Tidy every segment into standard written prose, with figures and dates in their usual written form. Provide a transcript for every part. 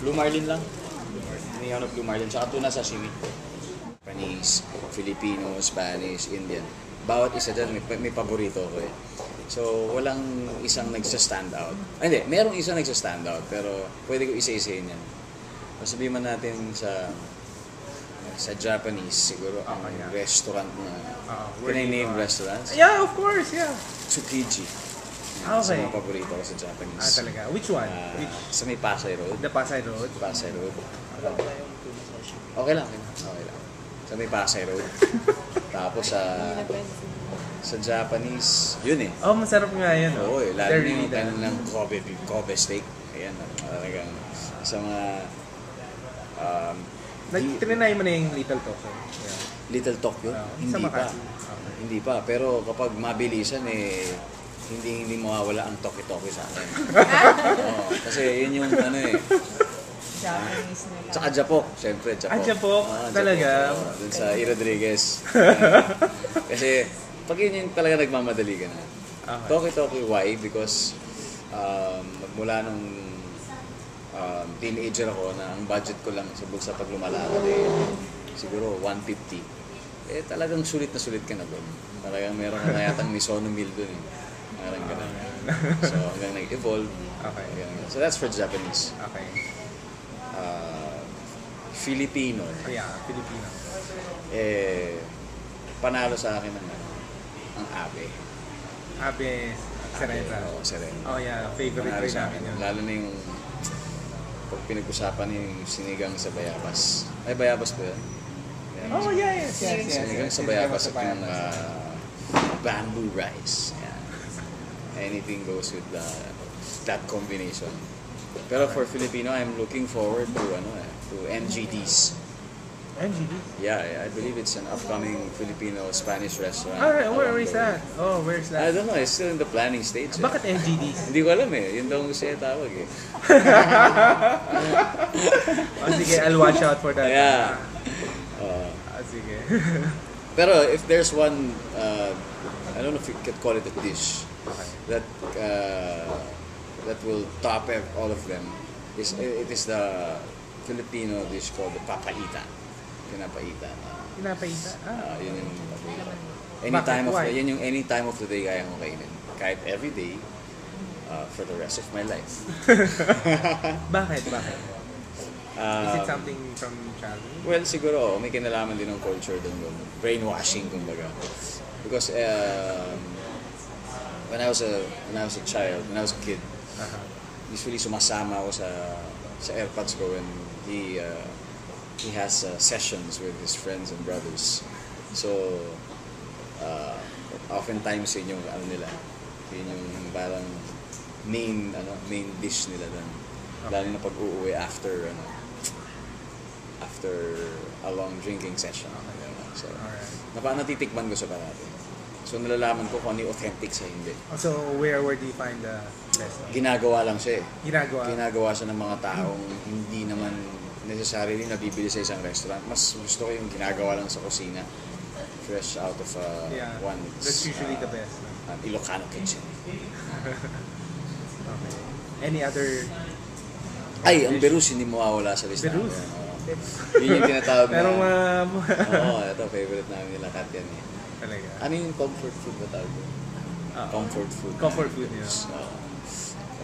Blue Marlin lang. Hindi ako ng Blue Marlin. Tsaka tuna sashimi. Japanese, Filipino, Spanish, Indian. Bawat isa dyan, may paborito ko eh. So, walang isang nagsa-stand out. Ay, hindi, merong isang nagsa-stand out, pero pwede ko isa-isayin yan. Sabihin man natin sa Japanese, siguro ang restaurant na... Can I name restaurants? Yeah, of course, yeah. Tsukiji. Okay. Sa mga paborito ko sa Japanese. Talaga? Which one? Sa may Pasay Road. The Pasay Road? Pasay Road. Okay lang. Sa may Pasay Road. Tapos sa Japanese, yun eh. Oh, masarap nga yan. Oo, lalo na yung kanilang Kobe steak. Ayan, talagang sa mga... Trinay mo na yung Little Tokyo. Yeah. Little Tokyo? Hindi pa. Hindi pa. Pero kapag mabilisan hindi mawawala ang Toki-Toki sa akin. Kasi yun yung Japanese nila. Tsaka Japok, siyempre. Japok? Talaga? Dun sa E. Rodriguez. Kasi pag yun yung talaga nagmamadali ka na. Toki-Toki, why? Because mula nung teenager ako na ang budget ko lang sa bulsa pag lumalakad siguro 150. Talagang sulit ka na doon. Talagang meron na yatang misono meal doon eh. Parang gano'n. So hanggang nag-evolve. Okay. So that's for Japanese. Okay. Filipino. Yeah, Filipino. Panalo sa akin ang abe. Abe Serena. Oo, Serena. Oh yeah, favorite Panalo rin sa namin akin. yun. Lalo na yung pag pinag-usapan yung sinigang sa bayabas. Ay, bayabas ba yun? Oh, yes. Sinigang sa bayabas at yung bamboo rice. Yeah. Anything goes with that combination. Pero for Filipino, I'm looking forward to NGD's. NGD? Yeah, I believe it's an upcoming Filipino-Spanish restaurant. Where is that? Oh, where's that? I don't know, it's still in the planning stage. Bakit NGD's? Hindi ko alam eh. Yun daw siya tawag eh. Sige, I'll watch out for that. Yeah. Sige. Pero if there's one, I don't know if you could call it a dish that will top all of them. It is the Filipino dish called the papaita. Pinapaita. Yun yung any time of the day kaya ko kainin. Kahit every day for the rest of my life. Bakit? Is it something from childhood? Well, siguro may kinalaman din ng culture doon. Brainwashing kumbaga. Because when I was a kid, usually sumasama ako sa airpods ko when he has sessions with his friends and brothers. So oftentimes yun yung yun yung parang main dish nila doon. Lalo na pag uuwi after a long drinking session. So natitikman ko sa parati. So nalalaman ko kung ano yung authentic sa hindi. So where do you find the best? Ginagawa lang siya eh. Ginagawa siya ng mga taong hindi naman necessarily nabibili sa isang restaurant. Mas gusto ko yung ginagawa lang sa kusina. Fresh out of one's... That's usually the best. Ilocano kitchen. Okay. Any other... Ay, ang berus hindi mawawala sa lista. Berus? Yun yung tinatawag na... Pero ito favorite namin nila Kat yan eh. Talaga? Ano yung comfort food ba tawag ko? Comfort food. Comfort food, yeah.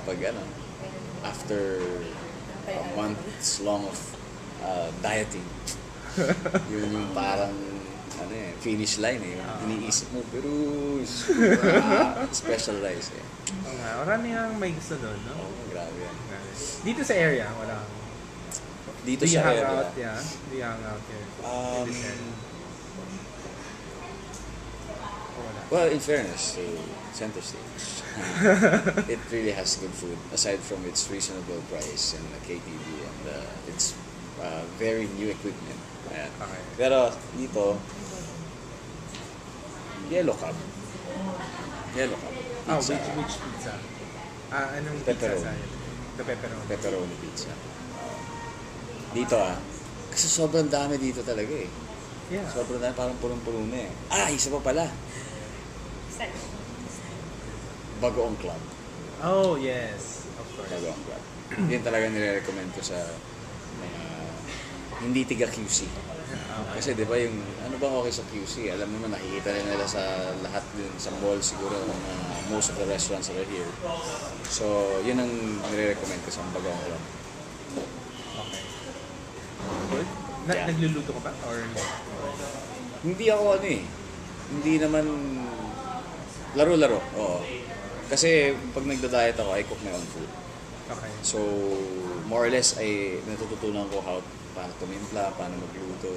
Kapag after a months long of dieting, yun yung parang finish line eh. Iniisip mo, berus. Special rice eh. Marami ang may gusto doon, no? Grabe yan. Dito sa area, wala. Dito sa area? Do you hang out here? In this area? Well, in fairness to Center Stage, it really has good food aside from its reasonable price and the KTV and its very new equipment. Ayan. Okay. Pero dito, Yellow Cab. Pizza. Which pizza? Anong Pepperoni. pizza sa'yo? The pepperoni. Pepperoni pizza. Dito kasi sobrang dami dito talaga eh. Yeah. Sobrang dami, parang pulong-pulong na eh. Isa pa pala. Bagoong Club. Oh, yes. Of course. Bagong Club. Yun talaga nire-recommend ko sa mga hindi tiga QC. Kasi di ba yung, ano bang okay sa QC? Alam mo naman, nakikita rin nila sa lahat din, sa mall siguro, most of the restaurants that are here. So, yun ang nire-recommend ko sa Bagong Club. Okay. Good? Yeah. Nagluluto ka ba? Or Hindi ako ano eh. Hindi naman laro-laro. Oo. Kasi pag nagda-diet ako, I cook my own food. okay. So, more or less, ay natututunan ko paano tumimpla, paano magluto.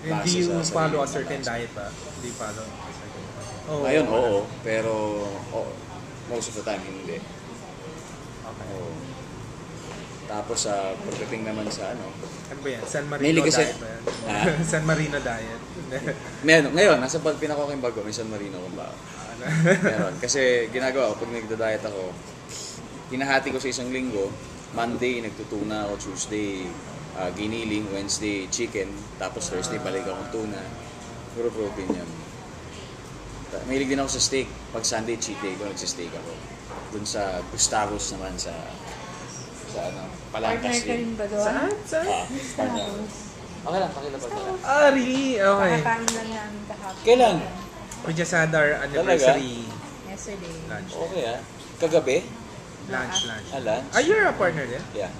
And do base you sa follow a sarili certain mong lasa. diet ba? Do you follow a certain diet? Oh, Ngayon, oo. Pero, most of the time, hindi. Okay. Oo. Tapos, pagdating naman sa ano, Ano ba yan? San Marino Mahilig kasi- diet ba yan? Ha? San Marino diet? ngayon, nasa pinakoking bago, may San Marino kung ba. Meron. Kasi ginagawa ko, pag nagda-diet ako, hinahati ko sa isang linggo. Monday, nagtutuna ako. Tuesday, giniling. Wednesday, chicken. Tapos Thursday, balik akong tuna. Puro protein yan. Mahilig din ako sa steak. Pag Sunday, cheat day ko, nagsisteak ako. Dun sa Gustavos naman sa ano, Partner Palangkas ka rin din. ba doon? Saan? Saan? Partner. Okay lang, pakilabas na lang. Ah, really? Okay. Nakakain lang namin kahapon. Kailan? We just had our anniversary Yesterday. lunch. Okay Kagabi? Lunch. Lunch? Are you a partner din? Yeah.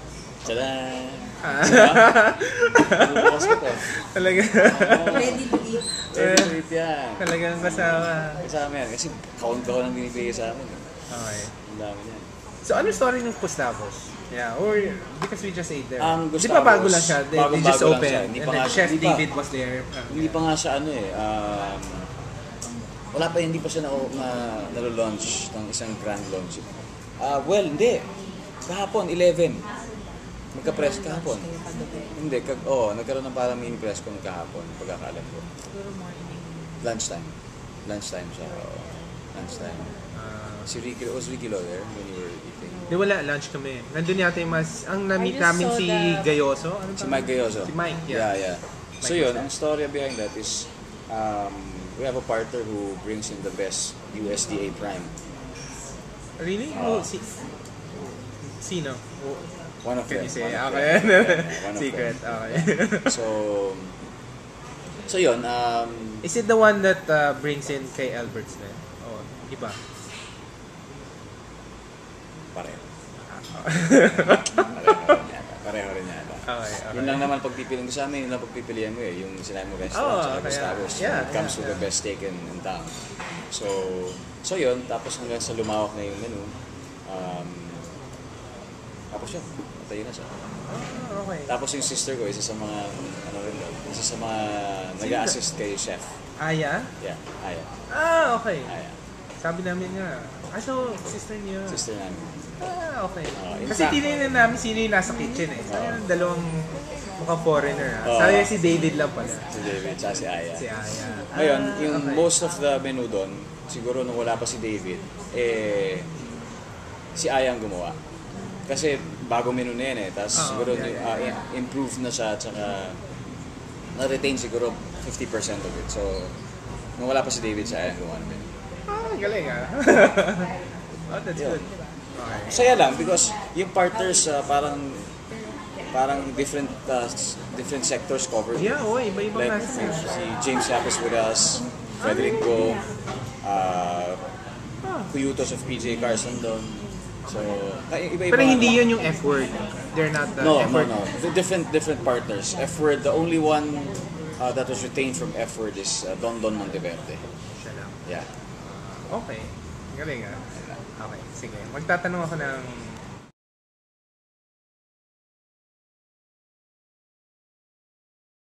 Tadaan! Ah. Bukas ko to. Talaga. Ready to eat. Favorite yan. Talagang kasama. Kasama yan. Kasi kaon-kaon ang binibigay sa amin. Okay. Ang dami yan. So, ano story ng Gustavos? Yeah, or because we just ate there. Ang Di ba bago lang siya? They bagong-bago just lang opened. siya. Hindi And pa then nga- Chef hindi pa. David was there. Hindi pa nga siya hindi pa siya nalo-launch ng isang grand launch. Well, hindi. Kahapon, 11. Magka-press kahapon. Hindi, nagkaroon ng parang mini press con kahapon, pagkakalam ko. Siguro morning. Lunchtime siya. Oo. Lunchtime. Si Ricky, was Ricky Lawyer when you were eating? Di wala, lunch kami. Nandun yata yung ang na-meet I just namin saw si the- Gayoso. Ano Si pa? Mike Gayoso. Si Mike, yeah. Yeah. So Mike yun, was ang story behind that is we have a partner who brings in the best USDA prime. Really? Ah. Sino? One of Can them. you say? one of Okay. them. Yeah, one of Secret. them. Okay. So yun, Is it the one that brings in kay Alberts then? Oh, iba. pareho. Ah. Pareho rin yata. Okay. Yun lang naman pagpipilian ko sa amin, yun lang pagpipilian mo yung sinabi mo restaurant sa kaya- Gustavos. yeah, When it comes to yeah. the best steak in town. So yun, tapos hanggang sa lumawak na yung menu. Tapos yun, matayo na siya. Okay. Tapos yung sister ko, isa sa mga, isa sa mga nag-a-assist kay chef. Aya? Yeah, Aya. Okay. Aya. Sabi namin nga. So, sister niyo. Sister namin. Okay. in Kasi fact- tinignan namin sino yung nasa kitchen eh. So, yung dalawang mukhang foreigner. Oo. Sabi si David lang pala. Si David, tsaka si Aya. Si Aya. Ngayon, yung okay. most of the menu doon, siguro nung wala pa si David, si Aya ang gumawa. Kasi bago menu na yan eh. Tapos siguro improved na siya, tsaka na-retain siguro 50% of it. So, nung wala pa si David, si Aya ang gumawa ng menu. Galing ah. Oh, that's Yeah. good. Okay. Saya lang because yung partners parang different sectors covered. Yeah, iba-iba Like nasa si James Yap is with us, Frederick Go, Kuyutos of PJ Carson doon. So, iba-iba. Pero hindi yun yung F word. They're not the No. F word. The different partners. F word, the only one that was retained from F word is Don Monteverde. Siya lang. Yeah. Okay. Galing ah. Okay, sige. Magtatanong ako ng